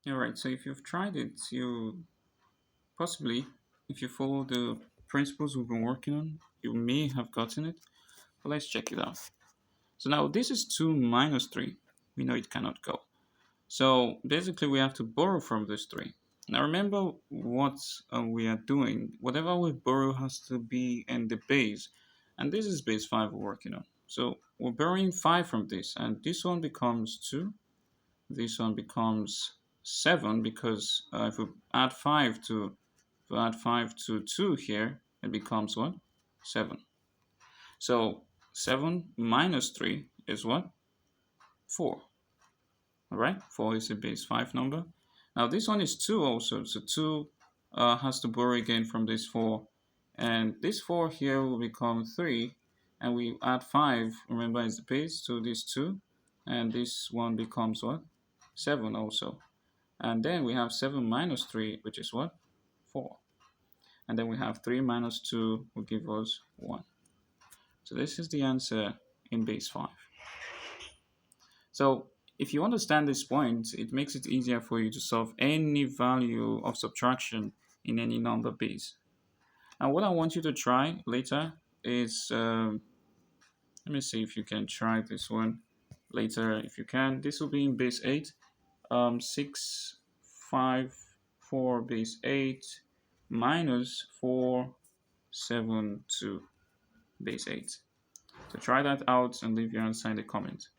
Alright, so if you've tried it, you possibly, if you follow the principles we've been working on, you may have gotten it. But let's check it out. So now this is 2 minus 3. We know it cannot go. So basically we have to borrow from this 3. Now remember what we are doing. Whatever we borrow has to be in the base. And this is base 5 we're working on. So we're borrowing 5 from this. And this one becomes 2. This one becomes 7 because if we add 5 to if we add 5 to 2 here, it becomes what? 7. So 7 minus 3 is what? 4. All right, 4 is a base 5 number. Now this one is 2 also, so 2 has to borrow again from this 4. And this 4 here will become 3. And we add 5, remember is the base, to this 2. And this one becomes what? 7 also. And then we have 7 minus 3, which is what? 4. And then we have 3 minus 2 will give us 1. So this is the answer in base 5. So if you understand this point, it makes it easier for you to solve any value of subtraction in any number base. And what I want you to try later is, let me see if you can try this one later. If you can, this will be in base 8. 6, 5, 4 base 8 minus 4, 7, 2 base 8. So try that out and leave your answer in the comments.